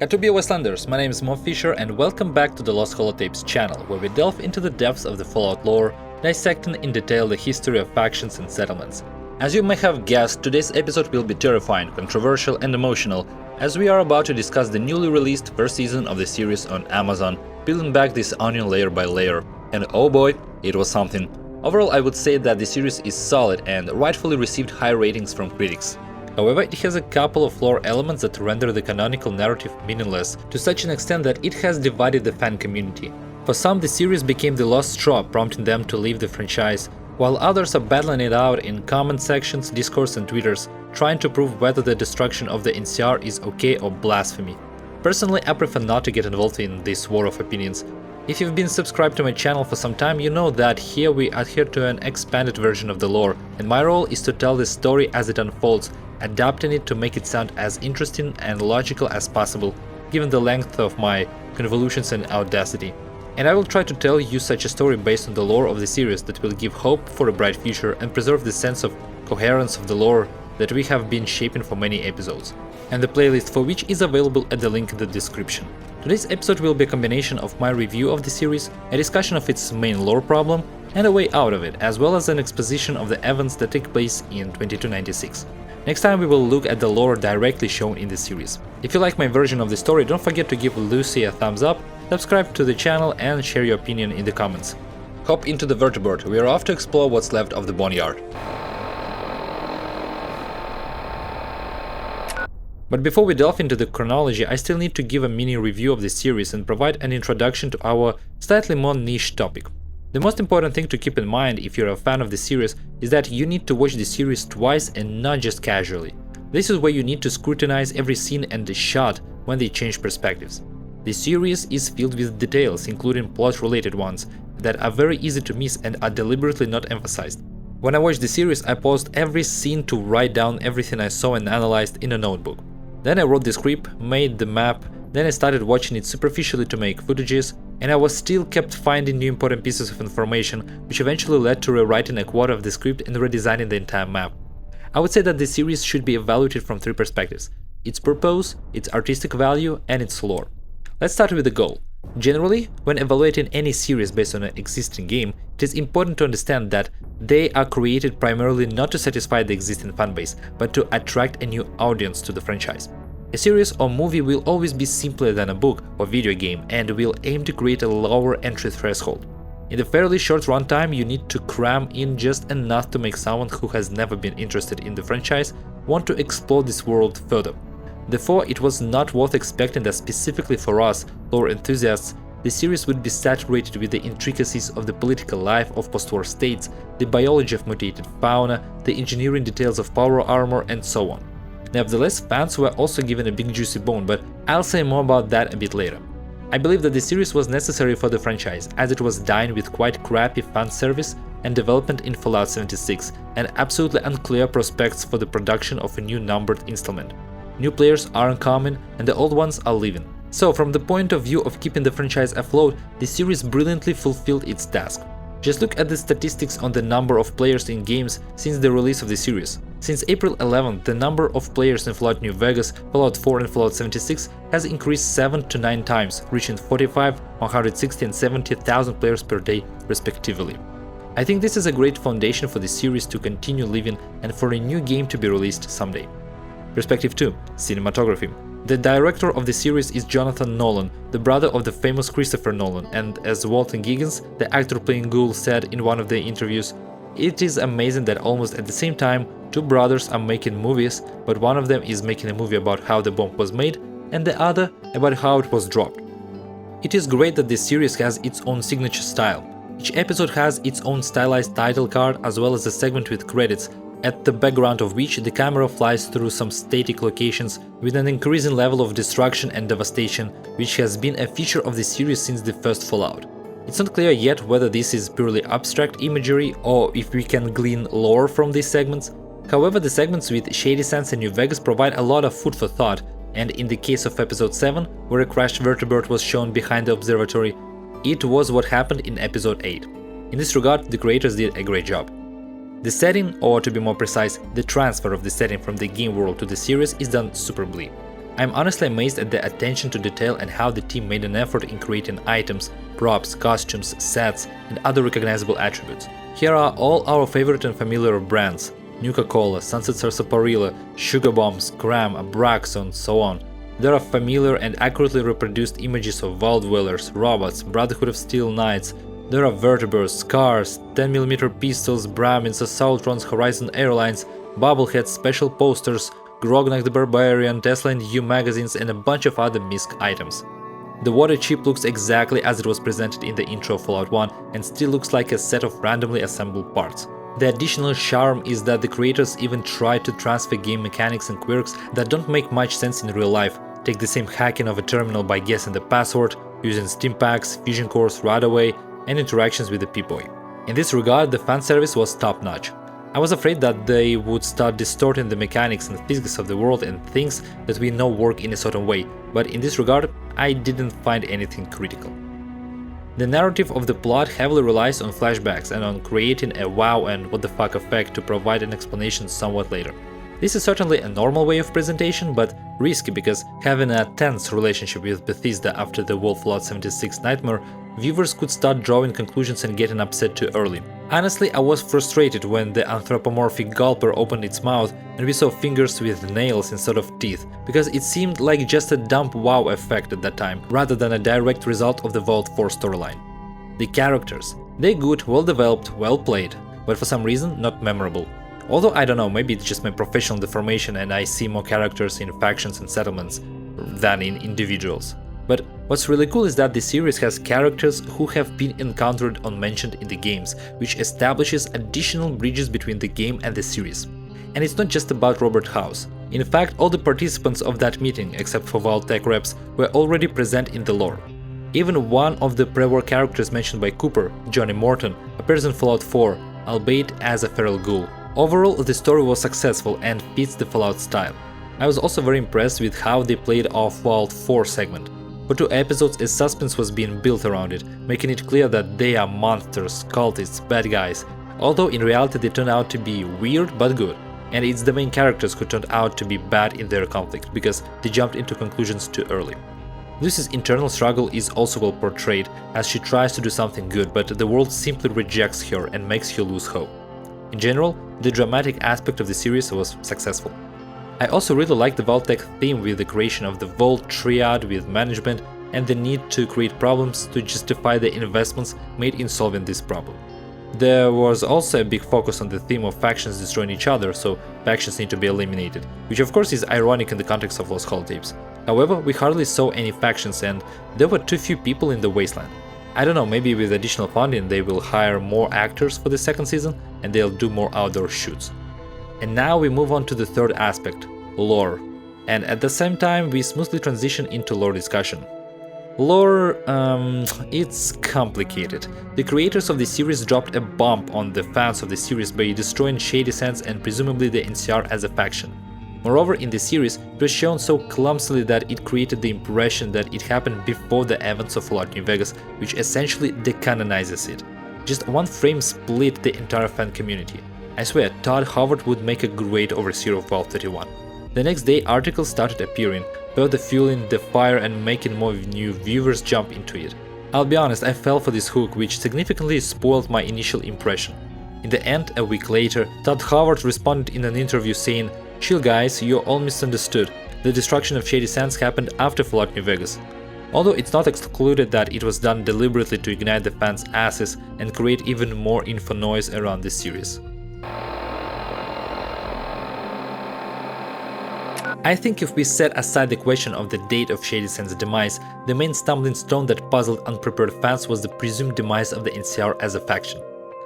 Katubia Westlanders, my name is Mo Fisher and welcome back to the Lost Holotapes channel, where we delve into the depths of the Fallout lore, dissecting in detail the history of factions and settlements. As you may have guessed, today's episode will be terrifying, controversial and emotional, as we are about to discuss the newly released first season of the series on Amazon, peeling back this onion layer by layer. And oh boy, it was something. Overall, I would say that the series is solid and rightfully received high ratings from critics. However, it has a couple of lore elements that render the canonical narrative meaningless to such an extent that it has divided the fan community. For some, the series became the last straw, prompting them to leave the franchise, while others are battling it out in comment sections, discourse and tweeters, trying to prove whether the destruction of the NCR is okay or blasphemy. Personally, I prefer not to get involved in this war of opinions. If you've been subscribed to my channel for some time, you know that here we adhere to an expanded version of the lore, and my role is to tell the story as it unfolds, adapting it to make it sound as interesting and logical as possible, given the length of my convolutions and audacity. And I will try to tell you such a story based on the lore of the series that will give hope for a bright future and preserve the sense of coherence of the lore that we have been shaping for many episodes, and the playlist for which is available at the link in the description. Today's episode will be a combination of my review of the series, a discussion of its main lore problem, and a way out of it, as well as an exposition of the events that take place in 2296. Next time we will look at the lore directly shown in the series. If you like my version of the story, don't forget to give Lucy a thumbs up, subscribe to the channel and share your opinion in the comments. Hop into the vertibird, we are off to explore what's left of the Boneyard. But before we delve into the chronology, I still need to give a mini review of the series and provide an introduction to our slightly more niche topic. The most important thing to keep in mind if you're a fan of the series is that you need to watch the series twice and not just casually. This is where you need to scrutinize every scene and the shot when they change perspectives. The series is filled with details, including plot-related ones, that are very easy to miss and are deliberately not emphasized. When I watched the series, I paused every scene to write down everything I saw and analyzed in a notebook. Then I wrote the script, made the map, then I started watching it superficially to make footages, and I was still kept finding new important pieces of information, which eventually led to rewriting a quarter of the script and redesigning the entire map. I would say that the series should be evaluated from three perspectives: its purpose, its artistic value, and its lore. Let's start with the goal. Generally, when evaluating any series based on an existing game, it is important to understand that they are created primarily not to satisfy the existing fanbase, but to attract a new audience to the franchise. A series or movie will always be simpler than a book or video game and will aim to create a lower entry threshold. In the fairly short runtime, you need to cram in just enough to make someone who has never been interested in the franchise want to explore this world further. Therefore, it was not worth expecting that specifically for us, lore enthusiasts, the series would be saturated with the intricacies of the political life of post-war states, the biology of mutated fauna, the engineering details of power armor, and so on. Nevertheless, fans were also given a big juicy bone, but I'll say more about that a bit later. I believe that the series was necessary for the franchise, as it was dying with quite crappy fan service and development in Fallout 76, and absolutely unclear prospects for the production of a new numbered installment. New players are uncommon, and the old ones are leaving. So, from the point of view of keeping the franchise afloat, the series brilliantly fulfilled its task. Just look at the statistics on the number of players in games since the release of the series. Since April 11th, the number of players in Fallout New Vegas, Fallout 4 and Fallout 76 has increased 7 to 9 times, reaching 45, 160 and 70,000 players per day respectively. I think this is a great foundation for the series to continue living and for a new game to be released someday. Perspective 2. Cinematography. The director of the series is Jonathan Nolan, the brother of the famous Christopher Nolan, and as Walton Giggins, the actor playing Ghoul, said in one of the interviews, "It is amazing that almost at the same time, two brothers are making movies, but one of them is making a movie about how the bomb was made, and the other about how it was dropped." It is great that this series has its own signature style. Each episode has its own stylized title card as well as a segment with credits, at the background of which the camera flies through some static locations with an increasing level of destruction and devastation, which has been a feature of the series since the first Fallout. It's not clear yet whether this is purely abstract imagery or if we can glean lore from these segments. However, the segments with Shady and New Vegas provide a lot of food for thought, and in the case of episode 7, where a crashed vertibird was shown behind the observatory, it was what happened in episode 8. In this regard, the creators did a great job. The setting, or to be more precise, the transfer of the setting from the game world to the series is done superbly. I'm honestly amazed at the attention to detail and how the team made an effort in creating items, props, costumes, sets, and other recognizable attributes. Here are all our favorite and familiar brands: Nuka-Cola, Sunset Sarsaparilla, Sugar Bombs, Graham, Abraxo, and so on. There are familiar and accurately reproduced images of Vault Dwellers, robots, Brotherhood of Steel Knights. There are vertebrates, scars, 10mm pistols, Brahmins, Assaultrons, Horizon Airlines, bobbleheads, special posters, Grognak the Barbarian, Tesla and U magazines, and a bunch of other misc items. The water chip looks exactly as it was presented in the intro of Fallout 1 and still looks like a set of randomly assembled parts. The additional charm is that the creators even tried to transfer game mechanics and quirks that don't make much sense in real life. Take the same hacking of a terminal by guessing the password, using Steam packs, fusion cores, Radaway, and interactions with the P-Boy. In this regard, the fan service was top-notch. I was afraid that they would start distorting the mechanics and physics of the world and things that we know work in a certain way, but in this regard, I didn't find anything critical. The narrative of the plot heavily relies on flashbacks and on creating a wow and what the fuck effect to provide an explanation somewhat later. This is certainly a normal way of presentation, but risky because having a tense relationship with Bethesda after the Fallout 76 nightmare, viewers could start drawing conclusions and getting upset too early. Honestly, I was frustrated when the anthropomorphic gulper opened its mouth and we saw fingers with nails instead of teeth, because it seemed like just a dumb wow effect at that time, rather than a direct result of the Vault 4 storyline. The characters. They're good, well developed, well played, but for some reason not memorable. Although I don't know, maybe it's just my professional deformation and I see more characters in factions and settlements than in individuals. But what's really cool is that the series has characters who have been encountered or mentioned in the games, which establishes additional bridges between the game and the series. And it's not just about Robert House. In fact, all the participants of that meeting, except for Vault Tech reps, were already present in the lore. Even one of the Prewar characters mentioned by Cooper, Johnny Morton, appears in Fallout 4, albeit as a feral ghoul. Overall, the story was successful and fits the Fallout style. I was also very impressed with how they played off Vault 4 segment. For 2 episodes, a suspense was being built around it, making it clear that they are monsters, cultists, bad guys, although in reality they turned out to be weird but good, and it's the main characters who turned out to be bad in their conflict, because they jumped into conclusions too early. Lucy's internal struggle is also well portrayed, as she tries to do something good, but the world simply rejects her and makes her lose hope. In general, the dramatic aspect of the series was successful. I also really like the Vault-Tec theme with the creation of the Vault Triad with management and the need to create problems to justify the investments made in solving this problem. There was also a big focus on the theme of factions destroying each other, so factions need to be eliminated, which of course is ironic in the context of Lost Holotapes. However, we hardly saw any factions and there were too few people in the wasteland. I don't know, maybe with additional funding they will hire more actors for the second season and they'll do more outdoor shoots. And now we move on to the third aspect, lore. And at the same time we smoothly transition into lore discussion. Lore, it's complicated. The creators of the series dropped a bomb on the fans of the series by destroying Shady Sands and presumably the NCR as a faction. Moreover, in the series, it was shown so clumsily that it created the impression that it happened before the events of Fallout New Vegas, which essentially decanonizes it. Just one frame split the entire fan community. I swear, Todd Howard would make a great overseer of Vault 31. The next day, articles started appearing, further fueling the fire and making more new viewers jump into it. I'll be honest, I fell for this hook, which significantly spoiled my initial impression. In the end, a week later, Todd Howard responded in an interview saying, "Chill guys, you're all misunderstood. The destruction of Shady Sands happened after Fallout New Vegas." Although it's not excluded that it was done deliberately to ignite the fans' asses and create even more info noise around this series. I think if we set aside the question of the date of Shady Sands' demise, the main stumbling stone that puzzled unprepared fans was the presumed demise of the NCR as a faction.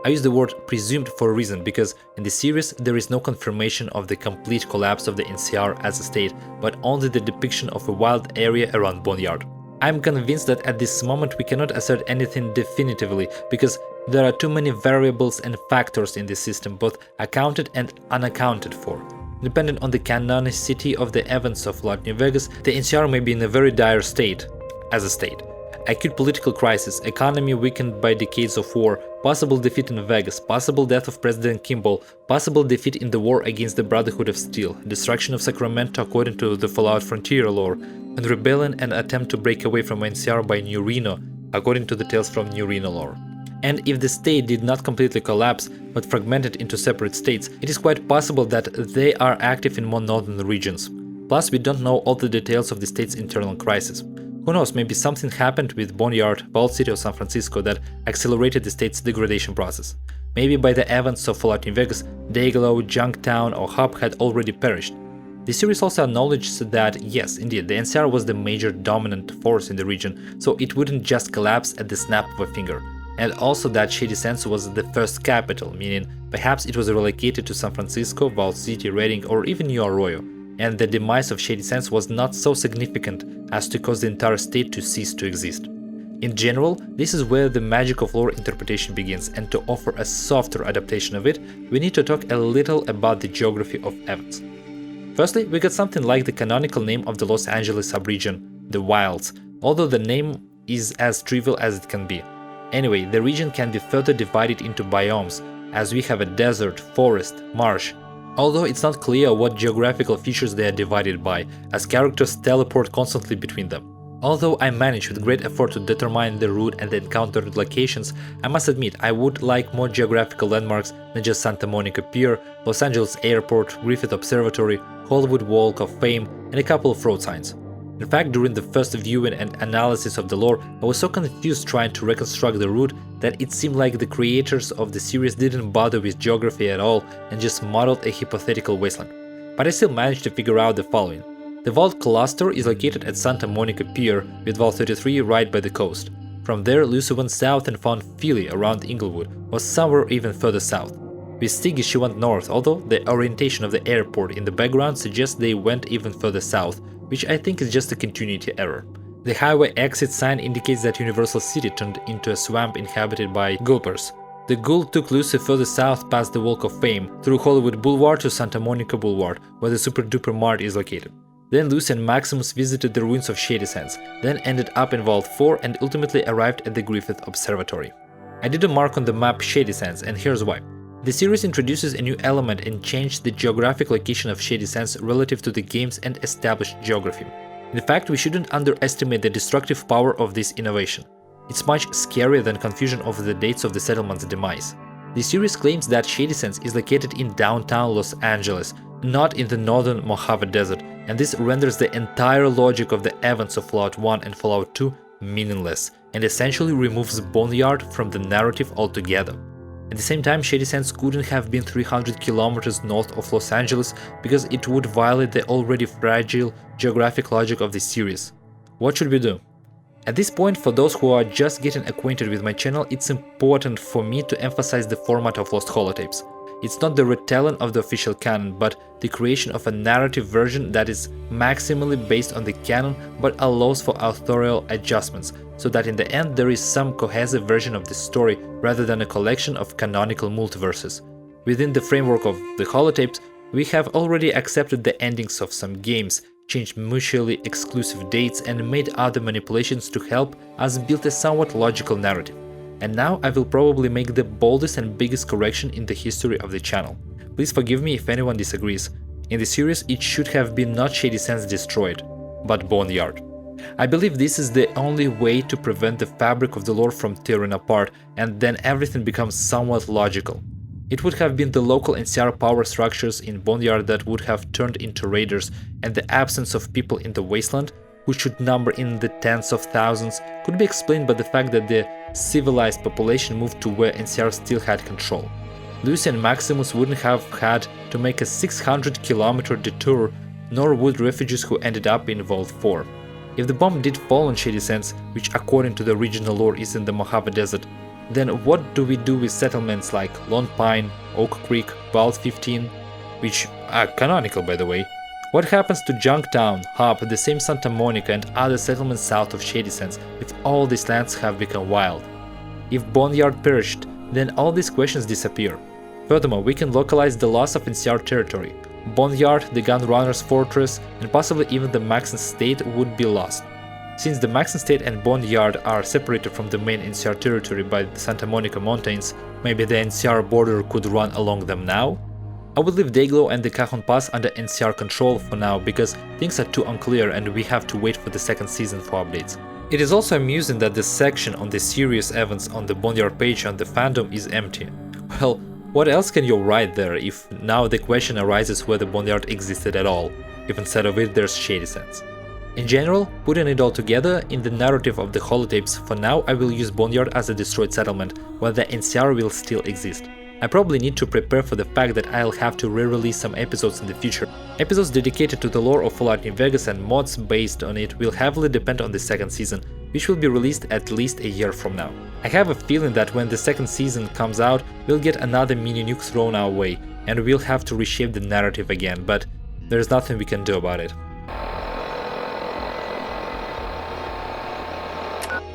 I use the word presumed for a reason, because in the series there is no confirmation of the complete collapse of the NCR as a state, but only the depiction of a wild area around Boneyard. I'm convinced that at this moment we cannot assert anything definitively, because there are too many variables and factors in this system, both accounted and unaccounted for. Depending on the canonicity of the events of Fallout New Vegas, the NCR may be in a very dire state, as a state. Acute political crisis, economy weakened by decades of war, possible defeat in Vegas, possible death of President Kimball, possible defeat in the war against the Brotherhood of Steel, destruction of Sacramento according to the Fallout Frontier lore, and rebellion and attempt to break away from NCR by New Reno, according to the Tales from New Reno lore. And if the state did not completely collapse, but fragmented into separate states, it is quite possible that they are active in more northern regions. Plus, we don't know all the details of the state's internal crisis. Who knows, maybe something happened with Boneyard, Vault City or San Francisco that accelerated the state's degradation process. Maybe by the events of Fallout New Vegas, Dayglow, Junktown or Hub had already perished. The series also acknowledges that, yes, indeed, the NCR was the major dominant force in the region, so it wouldn't just collapse at the snap of a finger. And also that Shady Sands was the first capital, meaning perhaps it was relocated to San Francisco, Vault City, Redding or even New Arroyo. And the demise of Shady Sands was not so significant as to cause the entire state to cease to exist. In general, this is where the magic of lore interpretation begins, and to offer a softer adaptation of it, we need to talk a little about the geography of events. Firstly, we got something like the canonical name of the Los Angeles subregion, the Wilds, although the name is as trivial as it can be. Anyway, the region can be further divided into biomes, as we have a desert, forest, marsh, although it's not clear what geographical features they are divided by, as characters teleport constantly between them. Although I managed with great effort to determine the route and the encountered locations, I must admit I would like more geographical landmarks than just Santa Monica Pier, Los Angeles Airport, Griffith Observatory, Hollywood Walk of Fame, and a couple of road signs. In fact, during the first viewing and analysis of the lore, I was so confused trying to reconstruct the route that it seemed like the creators of the series didn't bother with geography at all and just modeled a hypothetical wasteland. But I still managed to figure out the following. The Vault cluster is located at Santa Monica Pier, with Vault 33 right by the coast. From there, Lucy went south and found Philly around Inglewood, or somewhere even further south. With Stiggy she went north, although the orientation of the airport in the background suggests they went even further south, which I think is just a continuity error. The highway exit sign indicates that Universal City turned into a swamp inhabited by gulpers. The ghoul took Lucy further south past the Walk of Fame, through Hollywood Boulevard to Santa Monica Boulevard, where the Super Duper Mart is located. Then Lucy and Maximus visited the ruins of Shady Sands, then ended up in Vault 4 and ultimately arrived at the Griffith Observatory. I did a mark on the map Shady Sands, and here's why. The series introduces a new element and changed the geographic location of Shady Sands relative to the game's and established geography. In fact, we shouldn't underestimate the destructive power of this innovation. It's much scarier than confusion over the dates of the settlement's demise. The series claims that Shady Sands is located in downtown Los Angeles, not in the northern Mojave Desert, and this renders the entire logic of the events of Fallout 1 and Fallout 2 meaningless, and essentially removes Boneyard from the narrative altogether. At the same time, Shady Sands couldn't have been 300 kilometers north of Los Angeles because it would violate the already fragile geographic logic of the series. What should we do? At this point, for those who are just getting acquainted with my channel, it's important for me to emphasize the format of Lost Holotapes. It's not the retelling of the official canon, but the creation of a narrative version that is maximally based on the canon but allows for authorial adjustments, so that in the end there is some cohesive version of the story rather than a collection of canonical multiverses. Within the framework of the Holotapes, we have already accepted the endings of some games, changed mutually exclusive dates and made other manipulations to help us build a somewhat logical narrative. And now I will probably make the boldest and biggest correction in the history of the channel. Please forgive me if anyone disagrees. In the series, it should have been not Shady Sands destroyed, but Boneyard. I believe this is the only way to prevent the fabric of the lore from tearing apart, and then everything becomes somewhat logical. It would have been the local NCR power structures in Boneyard that would have turned into raiders, and the absence of people in the wasteland, who should number in the tens of thousands, could be explained by the fact that the civilized population moved to where NCR still had control. Lucy and Maximus wouldn't have had to make a 600-kilometer detour, nor would refugees who ended up in Vault 4. If the bomb did fall on Shady Sands, which according to the original lore is in the Mojave Desert, then what do we do with settlements like Lone Pine, Oak Creek, Vault 15, which are canonical by the way? What happens to Junktown, Hub, the same Santa Monica and other settlements south of Shady Sands if all these lands have become wild? If Boneyard perished, then all these questions disappear. Furthermore, we can localize the loss of NCR territory. Boneyard, the Gunrunner's fortress, and possibly even the Maxon state would be lost. Since the Maxon State and Boneyard are separated from the main NCR territory by the Santa Monica Mountains, maybe the NCR border could run along them now? I would leave Dayglow and the Cajon Pass under NCR control for now because things are too unclear and we have to wait for the second season for updates. It is also amusing that the section on the serious events on the Boneyard page on the fandom is empty. Well, what else can you write there if now the question arises whether Boneyard existed at all, if instead of it there's Shady Sands? In general, putting it all together, in the narrative of the holotapes, for now I will use Boneyard as a destroyed settlement, where the NCR will still exist. I probably need to prepare for the fact that I'll have to re-release some episodes in the future. Episodes dedicated to the lore of Fallout New Vegas and mods based on it will heavily depend on the second season, which will be released at least a year from now. I have a feeling that when the second season comes out, we'll get another mini nuke thrown our way, and we'll have to reshape the narrative again, but there's nothing we can do about it.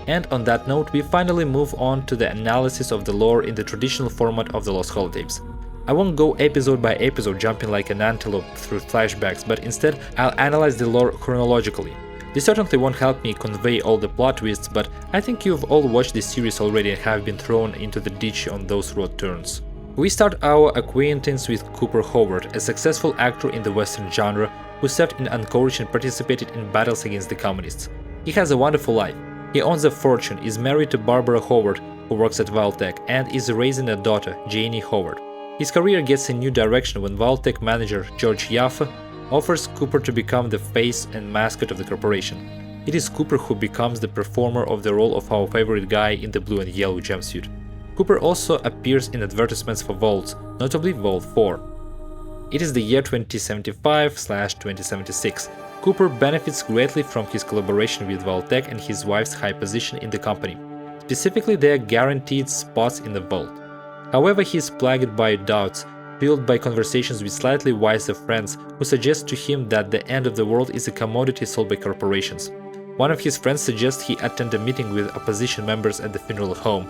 And on that note, we finally move on to the analysis of the lore in the traditional format of the Lost Holotapes. I won't go episode by episode jumping like an antelope through flashbacks, but instead I'll analyze the lore chronologically. This certainly won't help me convey all the plot twists, but I think you've all watched this series already and have been thrown into the ditch on those road turns. We start our acquaintance with Cooper Howard, a successful actor in the Western genre who served in Anchorage and participated in battles against the communists. He has a wonderful life. He owns a fortune, is married to Barbara Howard, who works at Valtech, and is raising a daughter, Janie Howard. His career gets a new direction when Valtech manager George Yaffe offers Cooper to become the face and mascot of the corporation. It is Cooper who becomes the performer of the role of our favorite guy in the blue and yellow jumpsuit. Cooper also appears in advertisements for vaults, notably Vault 4. It is the year 2075/2076. Cooper benefits greatly from his collaboration with Valtech and his wife's high position in the company, specifically their guaranteed spots in the vault. However, he is plagued by doubts, fueled by conversations with slightly wiser friends who suggest to him that the end of the world is a commodity sold by corporations. One of his friends suggests he attend a meeting with opposition members at the funeral home.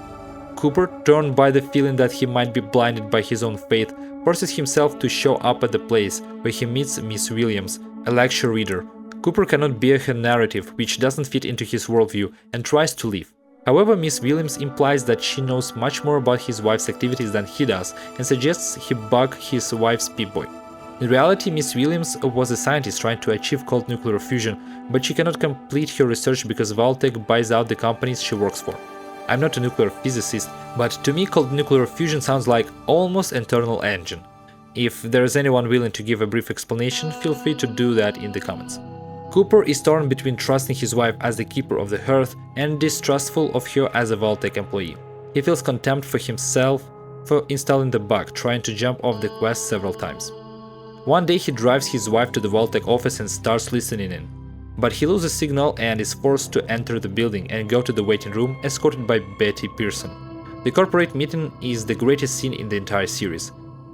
Cooper, torn by the feeling that he might be blinded by his own fate, forces himself to show up at the place, where he meets Miss Williams, a lecture reader. Cooper cannot bear her narrative, which doesn't fit into his worldview, and tries to leave. However, Miss Williams implies that she knows much more about his wife's activities than he does, and suggests he bug his wife's Pip-Boy. In reality, Miss Williams was a scientist trying to achieve cold nuclear fusion, but she cannot complete her research because Valtech buys out the companies she works for. I'm not a nuclear physicist, but to me cold nuclear fusion sounds like almost internal engine. If there's anyone willing to give a brief explanation, feel free to do that in the comments. Cooper is torn between trusting his wife as the keeper of the hearth and distrustful of her as a Valtech employee. He feels contempt for himself for installing the bug, trying to jump off the quest several times. One day he drives his wife to the Valtech office and starts listening in. But he loses signal and is forced to enter the building and go to the waiting room, escorted by Betty Pearson. The corporate meeting is the greatest scene in the entire series.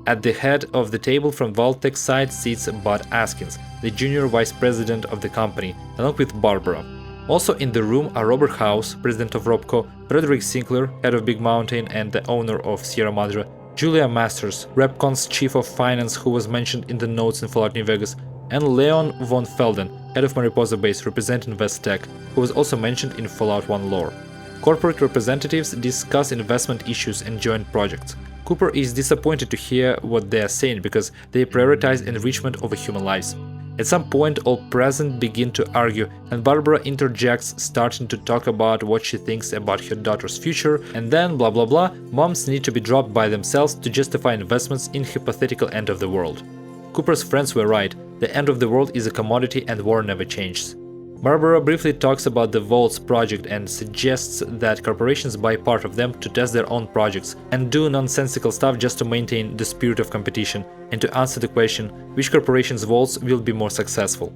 At the head of the table from Valtech's side sits Bud Askins, the junior vice president of the company, along with Barbara. Also in the room are Robert House, president of Robco, Frederick Sinclair, head of Big Mountain and the owner of Sierra Madre, Julia Masters, Repcon's chief of finance who was mentioned in the notes in Fallout New Vegas, and Leon von Felden, head of Mariposa Base representing Vestech, who was also mentioned in Fallout 1 lore. Corporate representatives discuss investment issues and joint projects. Cooper is disappointed to hear what they are saying because they prioritize enrichment over human lives. At some point, all present begin to argue, and Barbara interjects, starting to talk about what she thinks about her daughter's future, and then blah blah blah, bombs need to be dropped by themselves to justify investments in hypothetical end of the world. Cooper's friends were right, the end of the world is a commodity and war never changes. Barbara briefly talks about the Vaults project and suggests that corporations buy part of them to test their own projects and do nonsensical stuff just to maintain the spirit of competition and to answer the question which corporation's vaults will be more successful.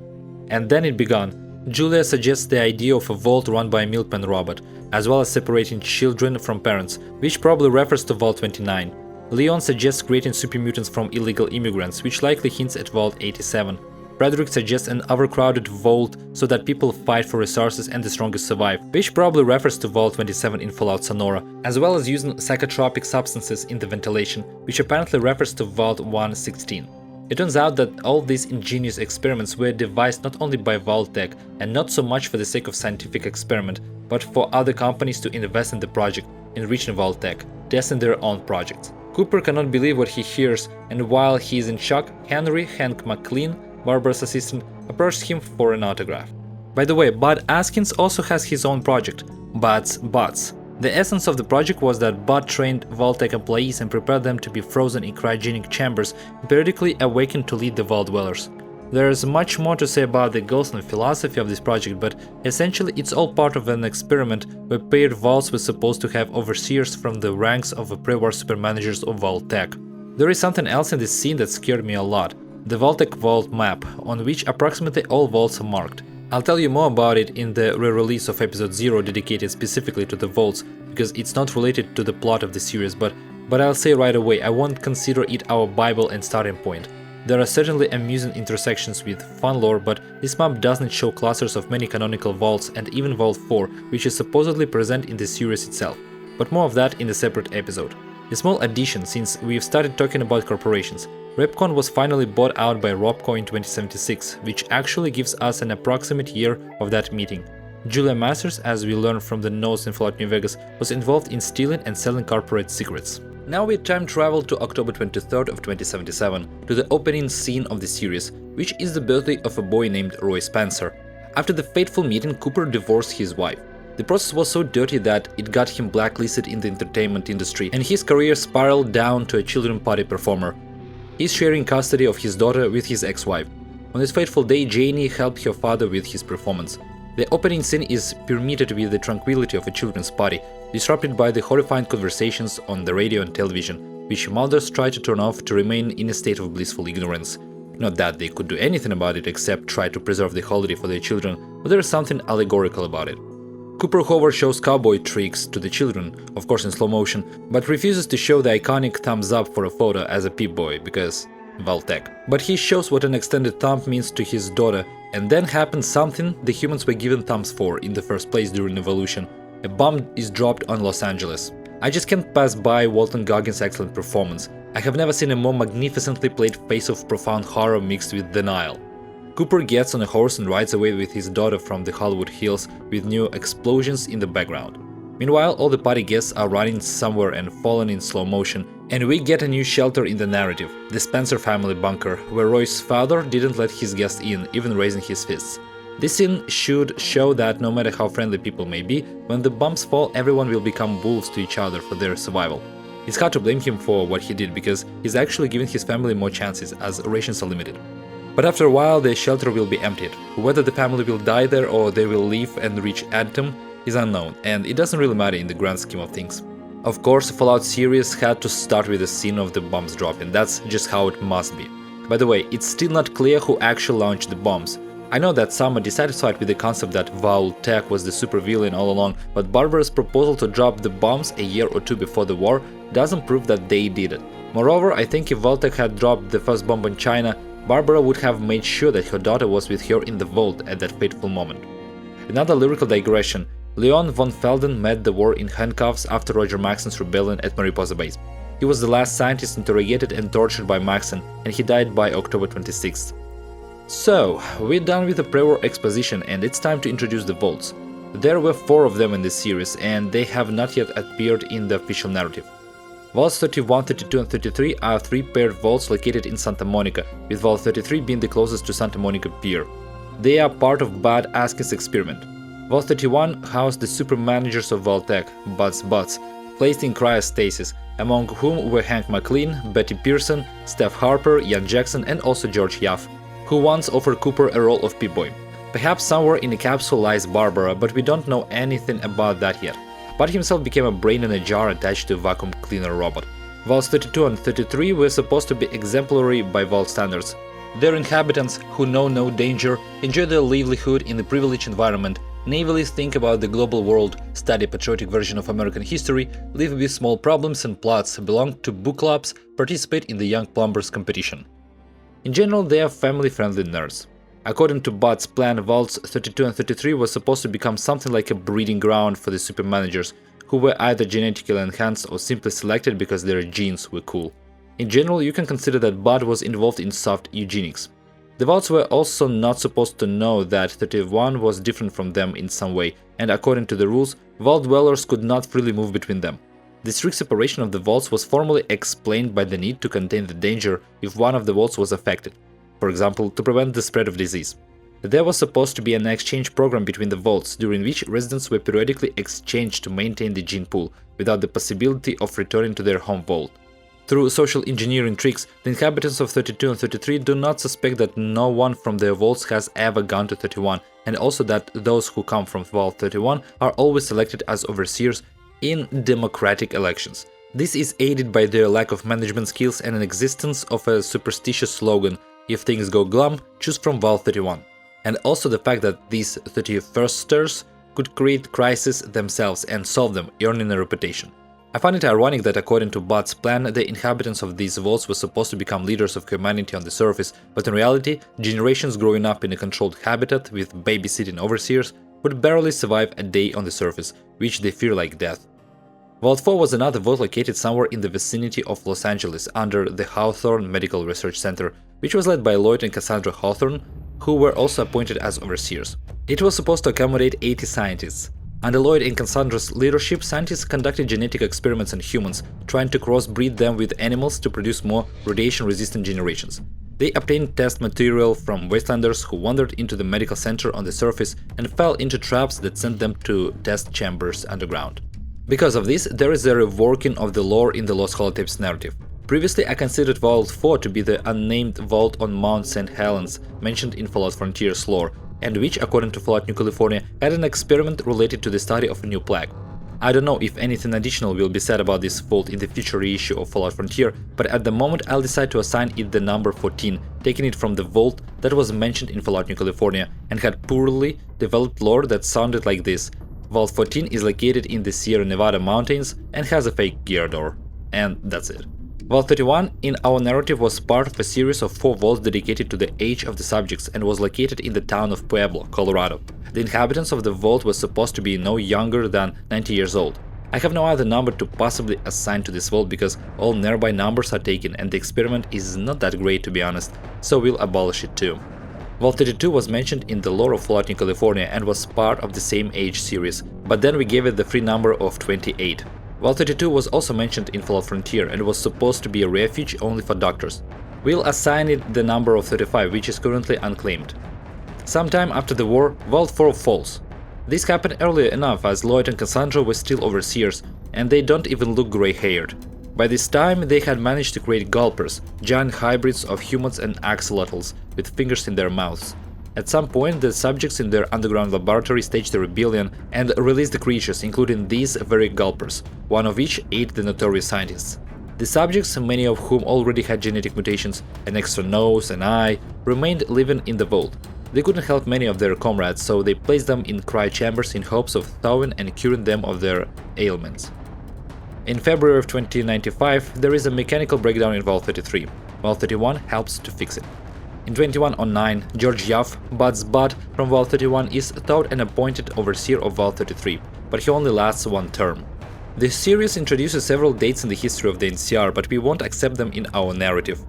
And then it began. Julia suggests the idea of a vault run by a milkman robot, as well as separating children from parents, which probably refers to Vault 29. Leon suggests creating supermutants from illegal immigrants, which likely hints at Vault 87. Frederick suggests an overcrowded vault so that people fight for resources and the strongest survive, which probably refers to Vault 27 in Fallout Sonora, as well as using psychotropic substances in the ventilation, which apparently refers to Vault 116. It turns out that all these ingenious experiments were devised not only by Vault-Tec, and not so much for the sake of scientific experiment, but for other companies to invest in the project, enriching Vault-Tec, testing their own projects. Cooper cannot believe what he hears, and while he is in shock, Hank McLean, Barbara's assistant, approached him for an autograph. By the way, Bud Askins also has his own project, Bud's Bots. The essence of the project was that Bud trained Vault-Tec employees and prepared them to be frozen in cryogenic chambers, periodically awakened to lead the Vault Dwellers. There is much more to say about the goals and philosophy of this project, but essentially it's all part of an experiment where paired Vaults were supposed to have overseers from the ranks of the Prewar supermanagers of Vault-Tec. There is something else in this scene that scared me a lot: the Vault-Tec Vault map, on which approximately all vaults are marked. I'll tell you more about it in the re-release of episode 0 dedicated specifically to the vaults, because it's not related to the plot of the series, but I'll say right away, I won't consider it our bible and starting point. There are certainly amusing intersections with fun lore, but this map doesn't show clusters of many canonical vaults and even Vault 4, which is supposedly present in the series itself. But more of that in a separate episode. A small addition, since we've started talking about corporations. Repcon was finally bought out by Robco in 2076, which actually gives us an approximate year of that meeting. Julia Masters, as we learned from the notes in Fallout New Vegas, was involved in stealing and selling corporate secrets. Now we time travel to October 23rd of 2077, to the opening scene of the series, which is the birthday of a boy named Roy Spencer. After the fateful meeting, Cooper divorced his wife. The process was so dirty that it got him blacklisted in the entertainment industry, and his career spiraled down to a children's party performer. He's sharing custody of his daughter with his ex-wife. On this fateful day, Janie helped her father with his performance. The opening scene is permeated with the tranquility of a children's party, disrupted by the horrifying conversations on the radio and television, which mothers try to turn off to remain in a state of blissful ignorance. Not that they could do anything about it except try to preserve the holiday for their children, but there is something allegorical about it. Cooper Hoover shows cowboy tricks to the children, of course in slow motion, but refuses to show the iconic thumbs up for a photo as a Pip-Boy, because Vault-Tec. But he shows what an extended thumb means to his daughter, and then happens something the humans were given thumbs for in the first place during evolution. A bomb is dropped on Los Angeles. I just can't pass by Walton Goggins' excellent performance. I have never seen a more magnificently played face of profound horror mixed with denial. Cooper gets on a horse and rides away with his daughter from the Hollywood Hills with new explosions in the background. Meanwhile, all the party guests are running somewhere and falling in slow motion, and we get a new shelter in the narrative, the Spencer family bunker, where Roy's father didn't let his guests in, even raising his fists. This scene should show that no matter how friendly people may be, when the bombs fall, everyone will become wolves to each other for their survival. It's hard to blame him for what he did, because he's actually giving his family more chances, as rations are limited. But after a while, the shelter will be emptied. Whether the family will die there or they will leave and reach Anthem is unknown, and it doesn't really matter in the grand scheme of things. Of course, Fallout series had to start with the scene of the bombs dropping, that's just how it must be. By the way, it's still not clear who actually launched the bombs. I know that some are dissatisfied with the concept that Vault-Tec was the supervillain all along, but Barbara's proposal to drop the bombs a year or two before the war doesn't prove that they did it. Moreover, I think if Vault-Tec had dropped the first bomb on China, Barbara would have made sure that her daughter was with her in the vault at that fateful moment. Another lyrical digression: Leon von Felden met the war in handcuffs after Roger Maxon's rebellion at Mariposa Base. He was the last scientist interrogated and tortured by Maxon, and he died by October 26th. So, we're done with the Prewar exposition, and it's time to introduce the vaults. There were 4 of them in this series, and they have not yet appeared in the official narrative. Vaults 31, 32 and 33 are 3 paired vaults located in Santa Monica, with Vault 33 being the closest to Santa Monica Pier. They are part of Bud Askins' experiment. Vault 31 housed the super managers of Vault-Tec, Bud's Bots, placed in cryostasis, among whom were Hank McLean, Betty Pearson, Steph Harper, Ian Jackson and also George Yaff, who once offered Cooper a role of Pip-Boy. Perhaps somewhere in a capsule lies Barbara, but we don't know anything about that yet. Bud himself became a brain in a jar attached to a vacuum cleaner robot. Vaults 32 and 33 were supposed to be exemplary by Vault standards. Their inhabitants, who know no danger, enjoy their livelihood in a privileged environment, naively think about the global world, study a patriotic version of American history, live with small problems and plots, belong to book clubs, participate in the Young Plumbers competition. In general, they are family-friendly nerds. According to Bud's plan, Vaults 32 and 33 was supposed to become something like a breeding ground for the supermanagers, who were either genetically enhanced or simply selected because their genes were cool. In general, you can consider that Bud was involved in soft eugenics. The vaults were also not supposed to know that 31 was different from them in some way, and according to the rules, vault dwellers could not freely move between them. The strict separation of the vaults was formally explained by the need to contain the danger if one of the vaults was affected, for example, to prevent the spread of disease. There was supposed to be an exchange program between the vaults, during which residents were periodically exchanged to maintain the gene pool, without the possibility of returning to their home vault. Through social engineering tricks, the inhabitants of 32 and 33 do not suspect that no one from their vaults has ever gone to 31, and also that those who come from Vault 31 are always selected as overseers in democratic elections. This is aided by their lack of management skills and an existence of a superstitious slogan, "If things go glum, choose from Vault 31." And also the fact that these 31sters could create crises themselves and solve them, earning a reputation. I find it ironic that according to Bud's plan, the inhabitants of these vaults were supposed to become leaders of humanity on the surface, but in reality, generations growing up in a controlled habitat with babysitting overseers would barely survive a day on the surface, which they fear like death. Vault 4 was another vault located somewhere in the vicinity of Los Angeles under the Hawthorne Medical Research Center, which was led by Lloyd and Cassandra Hawthorne, who were also appointed as overseers. It was supposed to accommodate 80 scientists. Under Lloyd and Cassandra's leadership, scientists conducted genetic experiments on humans, trying to crossbreed them with animals to produce more radiation-resistant generations. They obtained test material from wastelanders who wandered into the medical center on the surface and fell into traps that sent them to test chambers underground. Because of this, there is a reworking of the lore in the Lost Holotapes narrative. Previously, I considered Vault 4 to be the unnamed vault on Mount St. Helens mentioned in Fallout Frontiers lore, and which, according to Fallout New California, had an experiment related to the study of a new plague. I don't know if anything additional will be said about this vault in the future reissue of Fallout Frontier, but at the moment I'll decide to assign it the number 14, taking it from the vault that was mentioned in Fallout New California and had poorly developed lore that sounded like this. Vault 14 is located in the Sierra Nevada mountains and has a fake gear door. And that's it. Vault 31 in our narrative was part of a series of 4 vaults dedicated to the age of the subjects and was located in the town of Pueblo, Colorado. The inhabitants of the vault were supposed to be no younger than 90 years old. I have no other number to possibly assign to this vault because all nearby numbers are taken and the experiment is not that great, to be honest, so we'll abolish it too. Vault 32 was mentioned in the lore of Fallout New California and was part of the same age series, but then we gave it the free number of 28. Vault 32 was also mentioned in Fallout Frontier and was supposed to be a refuge only for doctors. We'll assign it the number of 35, which is currently unclaimed. Sometime after the war, Vault 4 falls. This happened earlier enough as Lloyd and Cassandra were still overseers, and they don't even look grey-haired. By this time, they had managed to create gulpers, giant hybrids of humans and axolotls with fingers in their mouths. At some point, the subjects in their underground laboratory staged a rebellion and released the creatures, including these very gulpers, one of which ate the notorious scientists. The subjects, many of whom already had genetic mutations, an extra nose, an eye, remained living in the vault. They couldn't help many of their comrades, so they placed them in cryo chambers in hopes of thawing and curing them of their ailments. In February of 2095, there is a mechanical breakdown in Vault 33. Vault 31 helps to fix it. In 2109, George Yuff, Bud's Bud from Vault 31 is thought and appointed overseer of Vault 33, but he only lasts 1 term. The series introduces several dates in the history of the NCR, but we won't accept them in our narrative.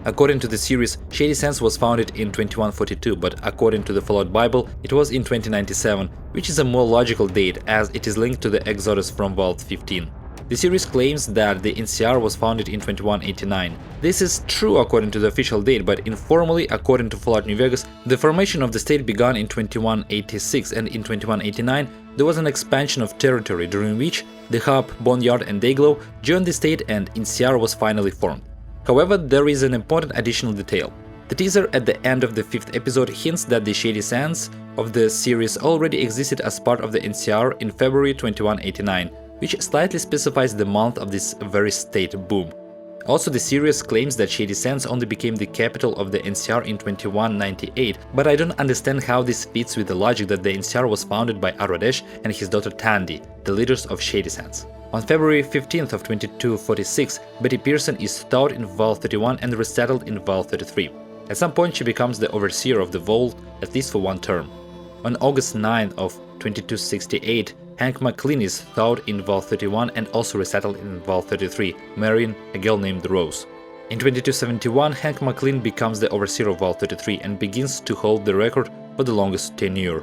According to the series, Shady Sands was founded in 2142, but according to the Fallout Bible, it was in 2097, which is a more logical date as it is linked to the exodus from Vault 15. The series claims that the NCR was founded in 2189. This is true according to the official date, but informally, according to Fallout New Vegas, the formation of the state began in 2186, and in 2189 there was an expansion of territory during which the Hub, Boneyard and Dayglow joined the state and NCR was finally formed. However, there is an important additional detail. The teaser at the end of the 5th episode hints that the Shady Sands of the series already existed as part of the NCR in February 2189. Which slightly specifies the month of this very state boom. Also, the series claims that Shady Sands only became the capital of the NCR in 2198, but I don't understand how this fits with the logic that the NCR was founded by Aradesh and his daughter Tandy, the leaders of Shady Sands. On February 15th of 2246, Betty Pearson is thawed in Vault 31 and resettled in Vault 33. At some point she becomes the overseer of the vault, at least for 1 term. On August 9th of 2268, Hank McLean is thawed in Vault 31 and also resettled in Vault 33, marrying a girl named Rose. In 2271, Hank McLean becomes the overseer of Vault 33 and begins to hold the record for the longest tenure.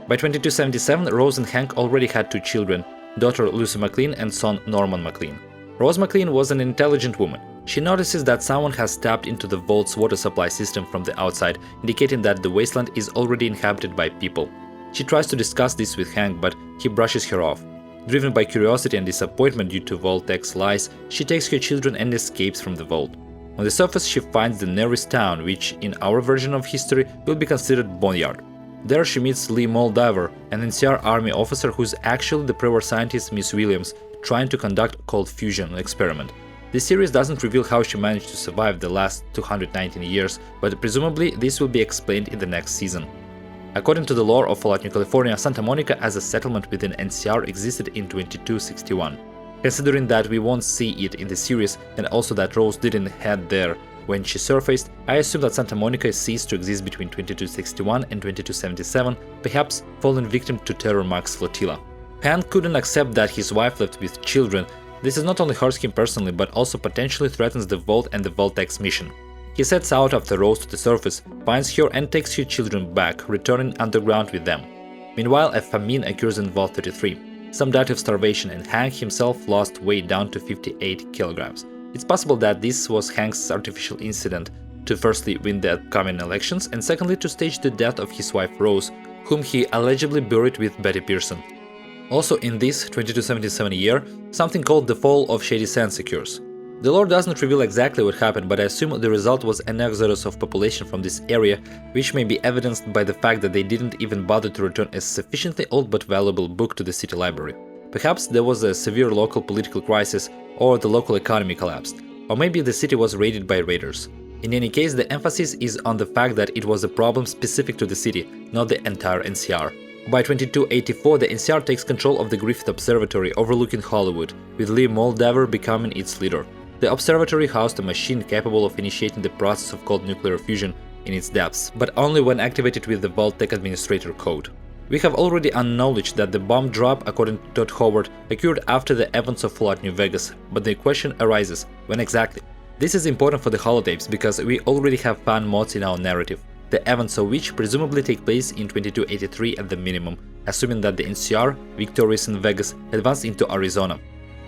By 2277, Rose and Hank already had 2 children, daughter Lucy McLean and son Norman McLean. Rose McLean was an intelligent woman. She notices that someone has tapped into the vault's water supply system from the outside, indicating that the wasteland is already inhabited by people. She tries to discuss this with Hank, but he brushes her off. Driven by curiosity and disappointment due to Vault-Tech's lies, she takes her children and escapes from the vault. On the surface, she finds the nearest town, which, in our version of history, will be considered Boneyard. There she meets Lee Moldaver, an NCR army officer who's actually the Prewar scientist Miss Williams, trying to conduct a cold fusion experiment. The series doesn't reveal how she managed to survive the last 219 years, but presumably this will be explained in the next season. According to the lore of Fallout New California, Santa Monica as a settlement within NCR existed in 2261. Considering that we won't see it in the series, and also that Rose didn't head there when she surfaced, I assume that Santa Monica ceased to exist between 2261 and 2277, perhaps falling victim to Terror Max flotilla. Hank couldn't accept that his wife left with children. This is not only hurts him personally, but also potentially threatens the Vault and the Vault-Tech's mission. He sets out after Rose to the surface, finds her and takes her children back, returning underground with them. Meanwhile, a famine occurs in Vault 33. Some died of starvation, and Hank himself lost weight down to 58 kilograms. It's possible that this was Hank's artificial incident to firstly win the upcoming elections and secondly to stage the death of his wife Rose, whom he allegedly buried with Betty Pearson. Also in this 2277 year, something called the Fall of Shady Sands occurs. The lore doesn't reveal exactly what happened, but I assume the result was an exodus of population from this area, which may be evidenced by the fact that they didn't even bother to return a sufficiently old but valuable book to the city library. Perhaps there was a severe local political crisis, or the local economy collapsed, or maybe the city was raided by raiders. In any case, the emphasis is on the fact that it was a problem specific to the city, not the entire NCR. By 2284, the NCR takes control of the Griffith Observatory overlooking Hollywood, with Lee Moldaver becoming its leader. The observatory housed a machine capable of initiating the process of cold nuclear fusion in its depths, but only when activated with the Vault-Tech Administrator code. We have already acknowledged that the bomb drop, according to Todd Howard, occurred after the events of Fallout New Vegas, but the question arises, when exactly? This is important for the holotapes because we already have fan mods in our narrative, the events of which presumably take place in 2283 at the minimum, assuming that the NCR, victorious in Vegas, advanced into Arizona.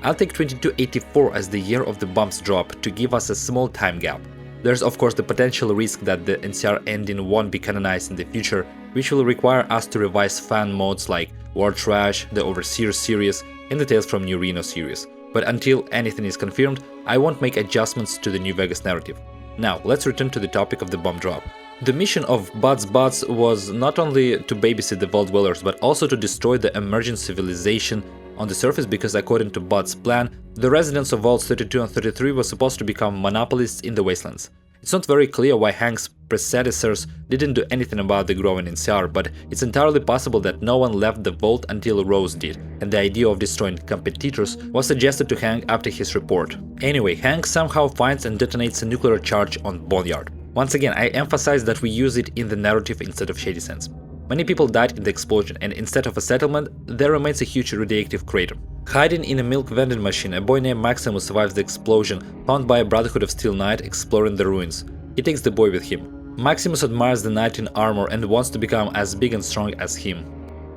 I'll take 2284 as the year of the bomb's drop to give us a small time gap. There's of course the potential risk that the NCR ending won't be canonized in the future, which will require us to revise fan modes like War Trash, the Overseer series, and the Tales from New Reno series. But until anything is confirmed, I won't make adjustments to the New Vegas narrative. Now, let's return to the topic of the bomb drop. The mission of Bud's Bots was not only to babysit the Vault Dwellers, but also to destroy the emerging civilization on the surface, because according to Bud's plan, the residents of Vaults 32 and 33 were supposed to become monopolists in the wastelands. It's not very clear why Hank's predecessors didn't do anything about the growing NCR, but it's entirely possible that no one left the Vault until Rose did, and the idea of destroying competitors was suggested to Hank after his report. Anyway, Hank somehow finds and detonates a nuclear charge on Boneyard. Once again, I emphasize that we use it in the narrative instead of Shady Sands. Many people died in the explosion, and instead of a settlement, there remains a huge radioactive crater. Hiding in a milk vending machine, a boy named Maximus survives the explosion, found by a Brotherhood of Steel Knight exploring the ruins. He takes the boy with him. Maximus admires the knight in armor and wants to become as big and strong as him.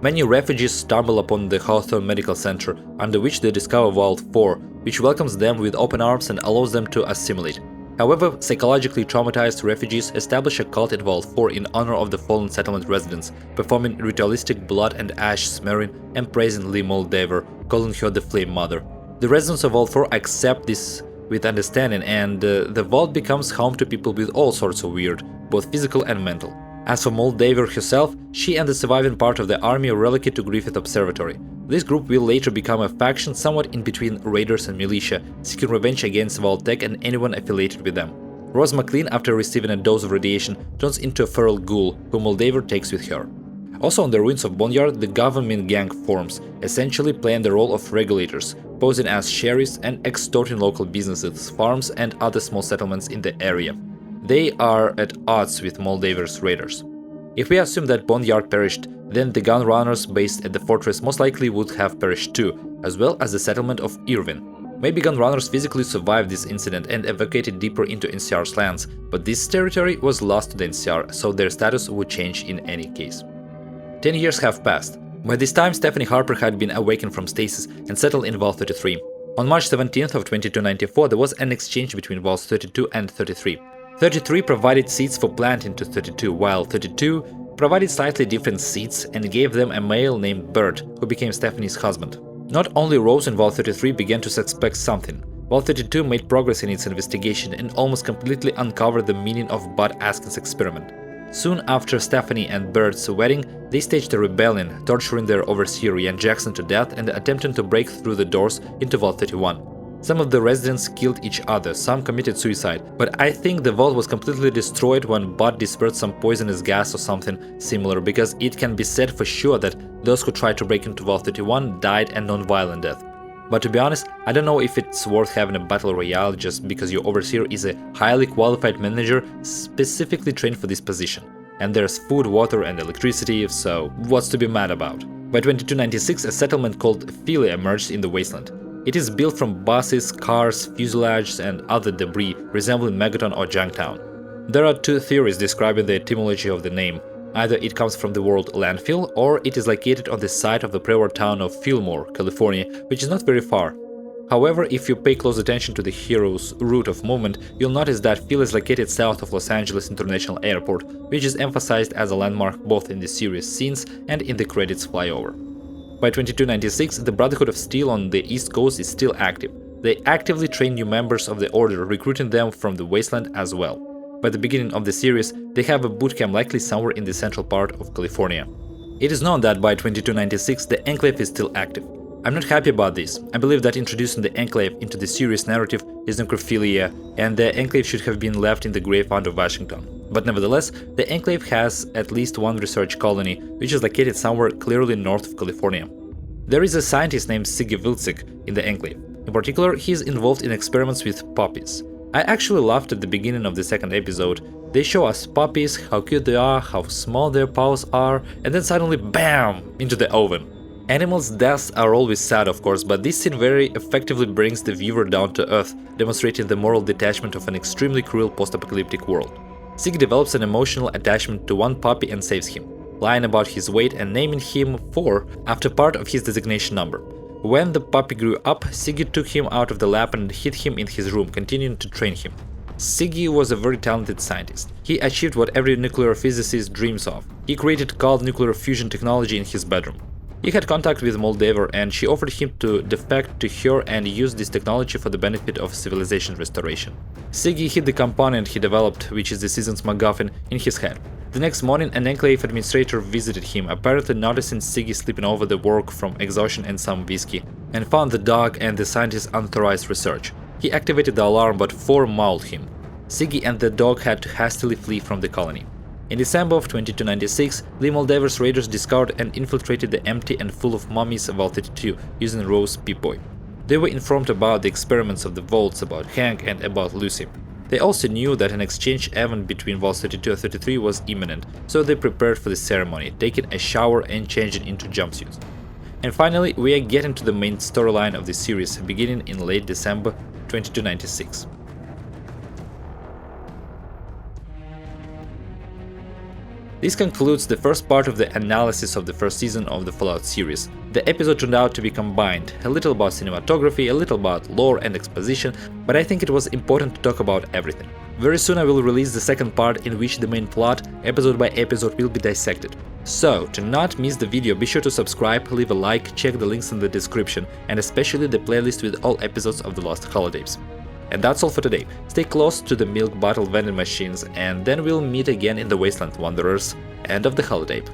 Many refugees stumble upon the Hawthorne Medical Center, under which they discover Vault 4, which welcomes them with open arms and allows them to assimilate. However, psychologically traumatized refugees establish a cult at Vault 4 in honor of the fallen settlement residents, performing ritualistic blood and ash smearing and praising Lee Moldaver, calling her the Flame Mother. The residents of Vault 4 accept this with understanding, and the Vault becomes home to people with all sorts of weird, both physical and mental. As for Moldaver herself, she and the surviving part of the army relocate to Griffith Observatory. This group will later become a faction somewhat in between raiders and militia, seeking revenge against Vault-Tech and anyone affiliated with them. Rose McLean, after receiving a dose of radiation, turns into a feral ghoul, whom Moldaver takes with her. Also on the ruins of Boneyard, the government gang forms, essentially playing the role of regulators, posing as sheriffs and extorting local businesses, farms and other small settlements in the area. They are at odds with Moldaver's raiders. If we assume that Boneyard perished, then the gun runners based at the fortress most likely would have perished too, as well as the settlement of Irvine. Maybe Gunrunners physically survived this incident and evacuated deeper into NCR's lands, but this territory was lost to the NCR, so their status would change in any case. 10 years have passed. By this time, Stephanie Harper had been awakened from stasis and settled in Vault 33. On March 17th of 2294, there was an exchange between Vaults 32 and 33. 33 provided seeds for planting to 32, while 32 provided slightly different seeds and gave them a male named Bert, who became Stephanie's husband. Not only Rose and Vault 33 began to suspect something. Vault 32 made progress in its investigation and almost completely uncovered the meaning of Bud Askin's experiment. Soon after Stephanie and Bert's wedding, they staged a rebellion, torturing their overseer Ian Jackson to death and attempting to break through the doors into Vault 31. Some of the residents killed each other, some committed suicide, but I think the vault was completely destroyed when Bud dispersed some poisonous gas or something similar, because it can be said for sure that those who tried to break into Vault 31 died a non-violent death. But to be honest, I don't know if it's worth having a battle royale just because your overseer is a highly qualified manager specifically trained for this position. And there's food, water and electricity, so what's to be mad about? By 2296, a settlement called Philly emerged in the wasteland. It is built from buses, cars, fuselages and other debris resembling Megaton or Junktown. There are two theories describing the etymology of the name. Either it comes from the word landfill, or it is located on the site of the Prewar town of Fillmore, California, which is not very far. However, if you pay close attention to the hero's route of movement, you'll notice that Philly is located south of Los Angeles International Airport, which is emphasized as a landmark both in the series scenes and in the credits flyover. By 2296, the Brotherhood of Steel on the East Coast is still active. They actively train new members of the Order, recruiting them from the wasteland as well. By the beginning of the series, they have a bootcamp likely somewhere in the central part of California. It is known that by 2296, the Enclave is still active. I'm not happy about this. I believe that introducing the Enclave into the series narrative is necrophilia, and the Enclave should have been left in the grave under Washington. But nevertheless, the Enclave has at least one research colony, which is located somewhere clearly north of California. There is a scientist named Siggy Wilczek in the Enclave. In particular, he is involved in experiments with puppies. I actually laughed at the beginning of the second episode. They show us puppies, how cute they are, how small their paws are, and then suddenly BAM! Into the oven. Animals' deaths are always sad, of course, but this scene very effectively brings the viewer down to earth, demonstrating the moral detachment of an extremely cruel post-apocalyptic world. Siggy develops an emotional attachment to one puppy and saves him, lying about his weight and naming him 4 after part of his designation number. When the puppy grew up, Siggy took him out of the lab and hid him in his room, continuing to train him. Siggy was a very talented scientist. He achieved what every nuclear physicist dreams of. He created cold nuclear fusion technology in his bedroom. He had contact with Moldaver and she offered him to defect to her and use this technology for the benefit of civilization restoration. Siggy hid the component he developed, which is the season's MacGuffin, in his head. The next morning, an Enclave administrator visited him, apparently noticing Siggy sleeping over the work from exhaustion and some whiskey, and found the dog and the scientist's unauthorized research. He activated the alarm, but 4 mauled him. Siggy and the dog had to hastily flee from the colony. In December of 2296, Lee Moldaver's raiders discovered and infiltrated the empty and full of mummies of Vault 32 using Rose Pip-Boy. They were informed about the experiments of the vaults, about Hank and about Lucy. They also knew that an exchange event between Vaults 32 and 33 was imminent, so they prepared for the ceremony, taking a shower and changing into jumpsuits. And finally, we are getting to the main storyline of the series, beginning in late December 2296. This concludes the first part of the analysis of the first season of the Fallout series. The episode turned out to be combined, a little about cinematography, a little about lore and exposition, but I think it was important to talk about everything. Very soon I will release the second part in which the main plot, episode by episode, will be dissected. So, to not miss the video, be sure to subscribe, leave a like, check the links in the description, and especially the playlist with all episodes of the Lost Holotapes. And that's all for today. Stay close to the milk bottle vending machines, and then we'll meet again in the Wasteland Wanderers. End of the holotape.